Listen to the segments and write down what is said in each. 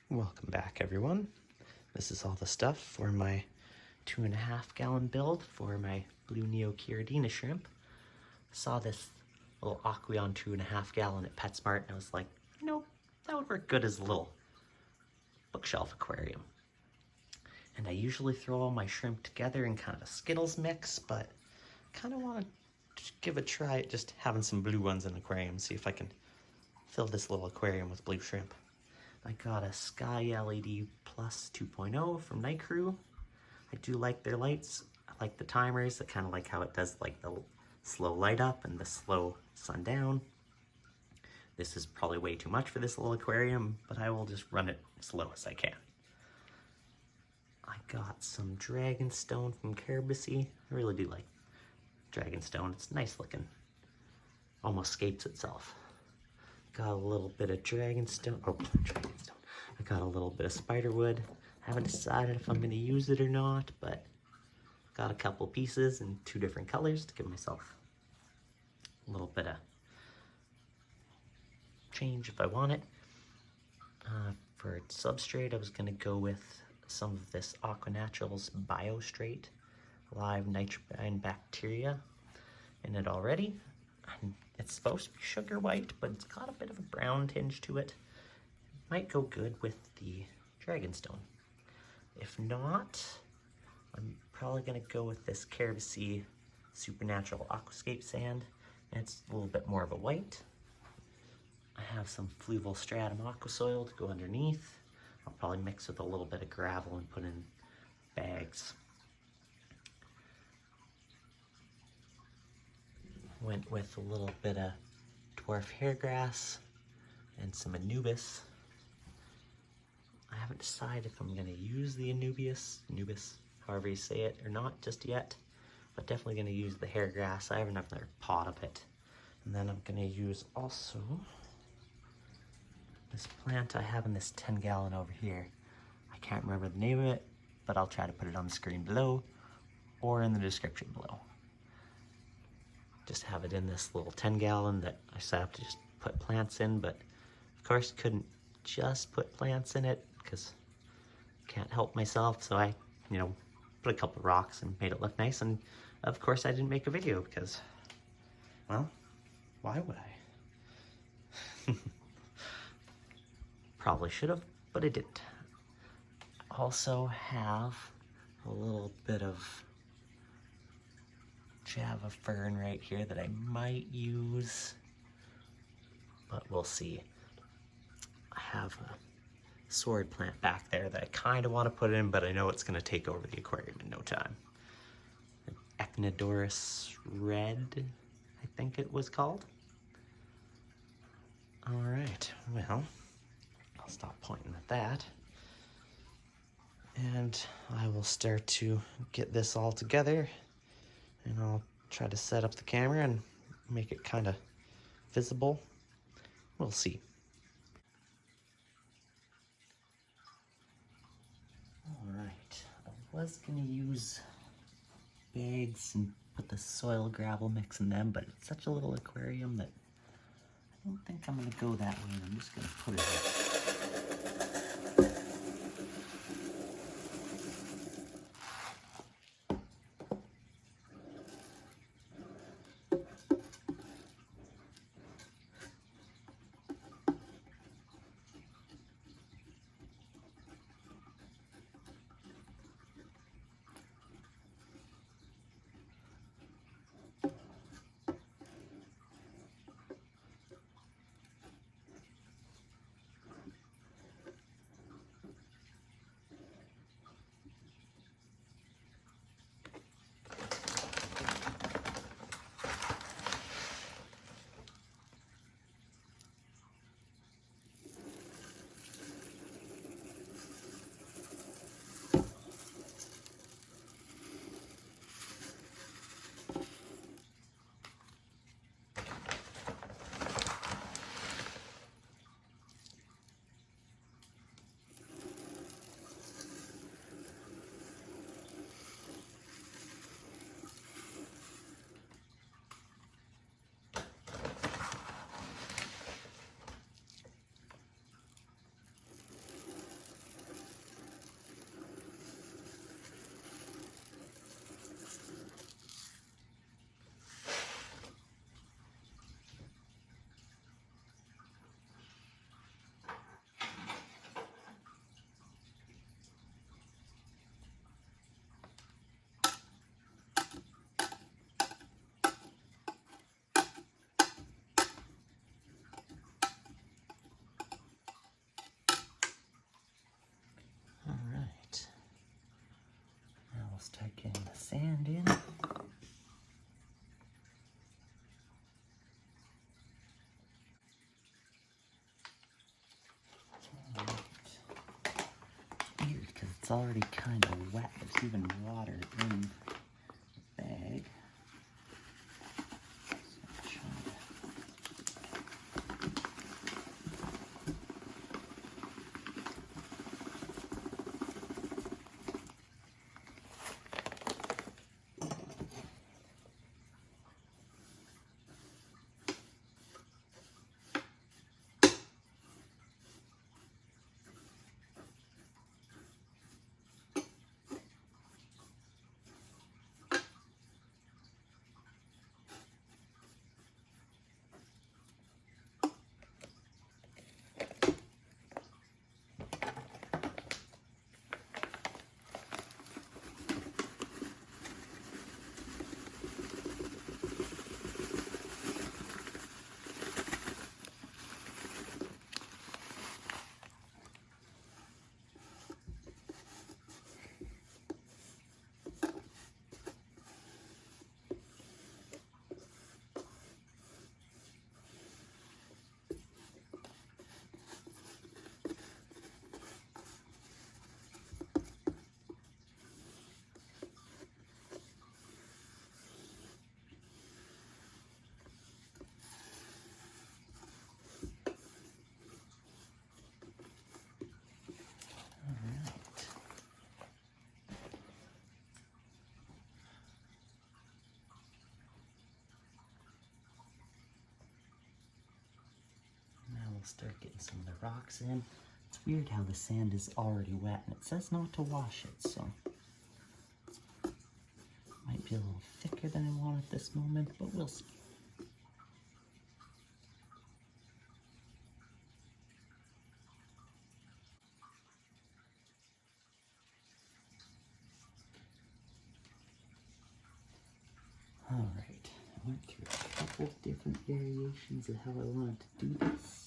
Welcome back, everyone. This is all the stuff for my 2.5 gallon build for my blue Neochirodina shrimp. Saw this little Aquarium 2.5 gallon at PetSmart and I was like, that would work good as a little bookshelf aquarium. And I usually throw all my shrimp together in kind of a Skittles mix, but kind of want to give a try at just having some blue ones in the aquarium, see if I can fill this little aquarium with blue shrimp. I got a Sky LED Plus 2.0 from Night Crew. I do like their lights. I like the timers. I kind of like how it does like the slow light up and the slow sundown. This is probably way too much for this little aquarium, but I will just run it as slow as I can. I got some Dragonstone from Carabacy. I really do like Dragonstone. It's nice looking. Almost escapes itself. Got a little bit of Dragonstone. I got a little bit of Spiderwood. Haven't decided if I'm going to use it or not, but got a couple pieces in 2 different colors to give myself a little bit of change if I want it. For substrate, I was going to go with some of this Aqua Naturals BioStrate live nitrogen bacteria in it already. And it's supposed to be sugar white, but it's got a bit of a brown tinge to it. Might go good with the Dragonstone. If not, I'm probably going to go with this Carabacy Supernatural Aquascape Sand. And it's a little bit more of a white. I have some Fluval Stratum Aqua Soil to go underneath. I'll probably mix with a little bit of gravel and put in bags. Went with a little bit of dwarf hairgrass and some Anubis. I haven't decided if I'm going to use the Anubis, however you say it, or not just yet, but definitely going to use the hairgrass. I have another pot of it. And then I'm going to use also this plant I have in this 10 gallon over here. I can't remember the name of it, but I'll try to put it on the screen below or in the description below. Just have it in this little 10 gallon that I just have to just put plants in, but of course couldn't just put plants in it because I can't help myself, so I put a couple rocks and made it look nice. And of course I didn't make a video because, well, why would I? Probably should have, but I didn't. I also have a little bit of Java fern right here that I might use, but we'll see. I have a sword plant back there that I kind of want to put in, but I know it's going to take over the aquarium in no time. Echinodorus Red, I think it was called. All right, well, I'll stop pointing at that. And I will start to get this all together, and I'll try to set up the camera and make it kind of visible. We'll see. All right, I was gonna use bags and put the soil gravel mix in them, but it's such a little aquarium that I don't think I'm gonna go that way. I'm just gonna put it in. sand in. Weird because it's already kind of wet. There's even water in the bag. Start getting some of the rocks in. It's weird how the sand is already wet and it says not to wash it, so it might be a little thicker than I want at this moment, but we'll see. Alright, I went through a couple of different variations of how I wanted to do this.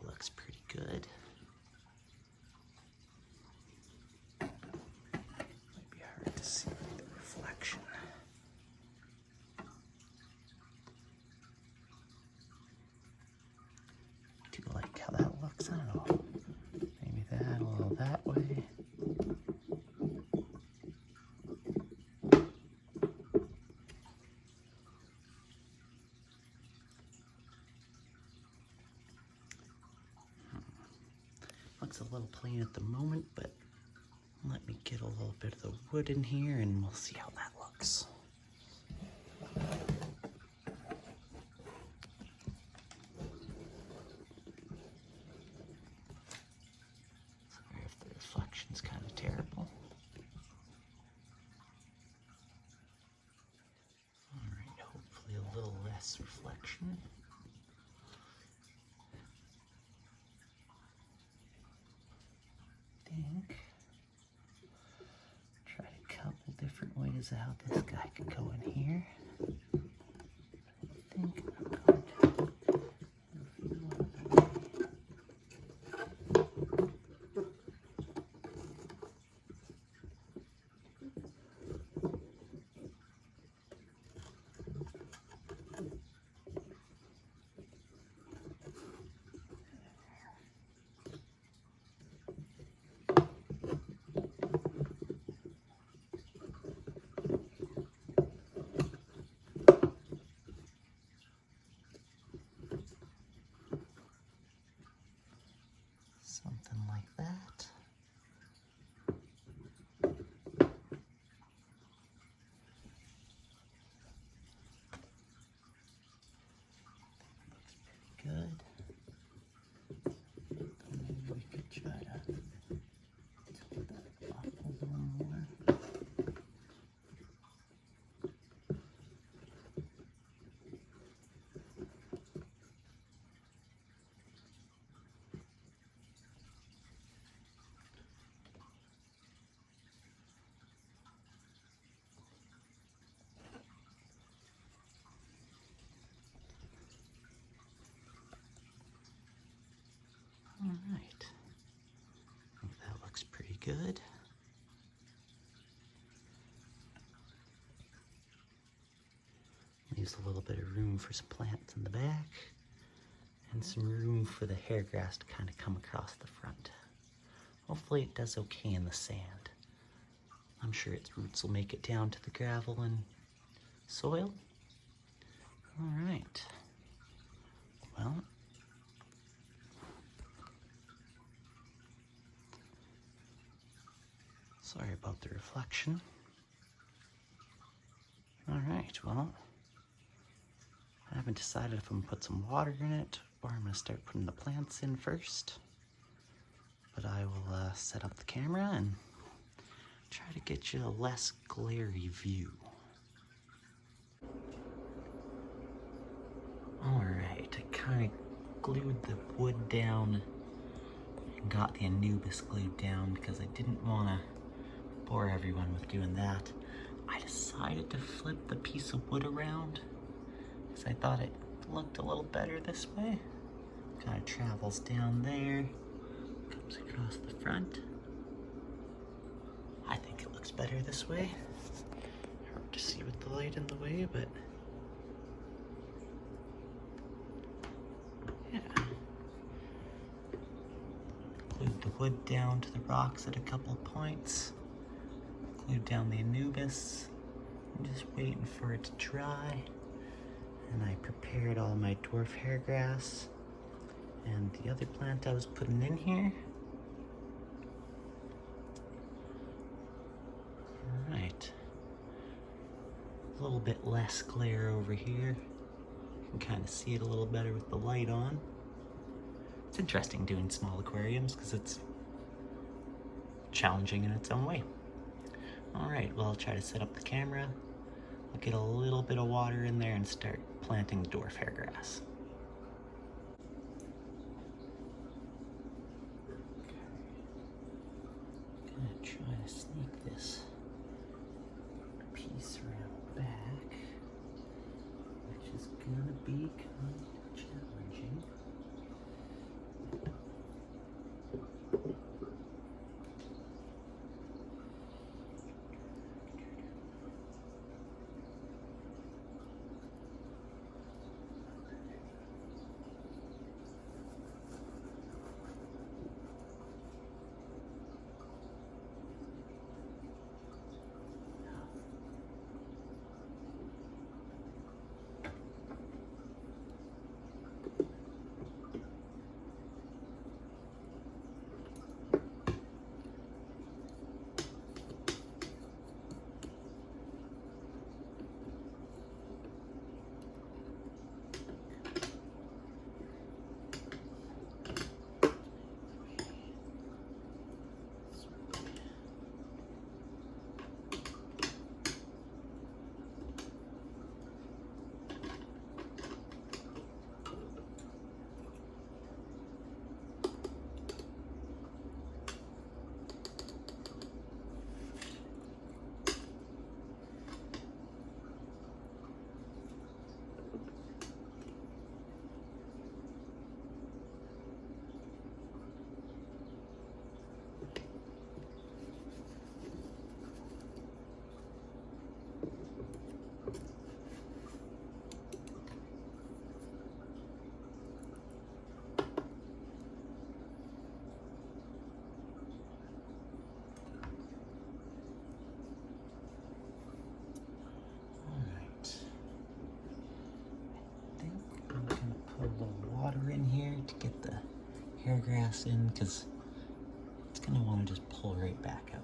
Looks pretty good. Might be hard to see the reflection. Do you like how that looks? I don't know. Maybe that, a little that way. Looks a little plain at the moment, but let me get a little bit of the wood in here and we'll see how that looks. Sorry if the reflection's kind of terrible. reflection. Try a couple different ways of how this guy could go in here. I think I'm going to something like that. Looks pretty good. Maybe we could try to tilt that up a little more. All right, I think that looks pretty good. Leaves a little bit of room for some plants in the back and some room for the hair grass to kind of come across the front. Hopefully it does okay in the sand. I'm sure its roots will make it down to the gravel and soil. All right, well, sorry about the reflection. All right, well, I haven't decided if I'm gonna put some water in it or I'm gonna start putting the plants in first. But I will set up the camera and try to get you a less glary view. All right, I kind of glued the wood down and got the Anubis glued down because I didn't want to bore everyone with doing that. I decided to flip the piece of wood around because I thought it looked a little better this way. Kind of travels down there, comes across the front. I think it looks better this way. Hard to see with the light in the way, but yeah. Glued the wood down to the rocks at a couple points. Glued down the Anubis. I'm just waiting for it to dry. And I prepared all my dwarf hair grass and the other plant I was putting in here. All right. A little bit less glare over here. You can kind of see it a little better with the light on. It's interesting doing small aquariums because it's challenging in its own way. All right, well, I'll try to set up the camera. I'll get a little bit of water in there and start planting the dwarf hair grass. Okay. Gonna try to sneak this piece around back, which is gonna be kind of challenging. hair grass in because it's gonna want to just pull right back out.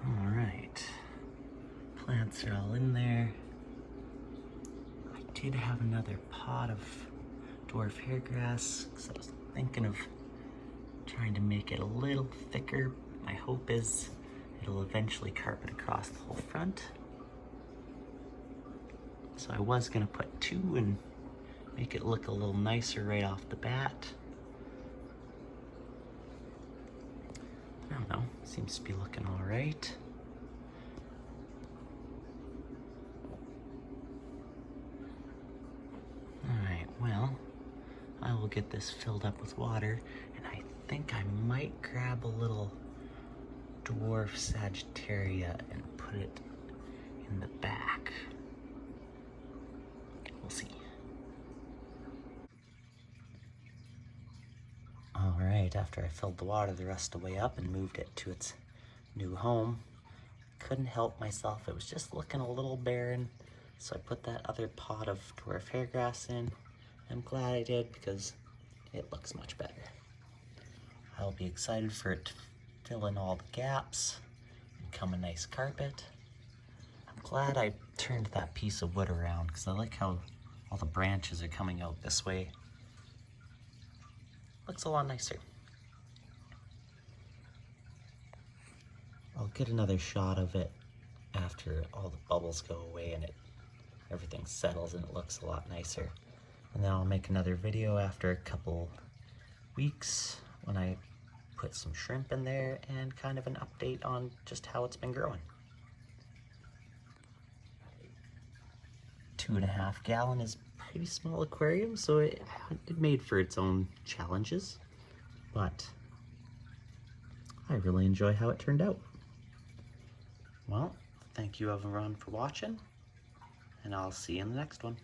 All right, plants are all in there. I did have another pot of dwarf hairgrass because I was thinking of trying to make it a little thicker. My hope is it'll eventually carpet across the whole front. So I was gonna put 2 and make it look a little nicer right off the bat. I don't know, seems to be looking all right. All right, well, I will get this filled up with water, and I think I might grab a little dwarf Sagittaria and put it in the back. We'll see. All right, after I filled the water the rest of the way up and moved it to its new home, couldn't help myself. It was just looking a little barren. So I put that other pot of dwarf hairgrass in. I'm glad I did because it looks much better. I'll be excited for it to fill in all the gaps and become a nice carpet. I'm glad I turned that piece of wood around because I like how all the branches are coming out this way. Looks a lot nicer. I'll get another shot of it after all the bubbles go away and everything settles and it looks a lot nicer. And then I'll make another video after a couple weeks when I put some shrimp in there and kind of an update on just how it's been growing. 2.5 gallon is a pretty small aquarium, so it made for its own challenges, but I really enjoy how it turned out. Well, thank you everyone for watching, and I'll see you in the next one.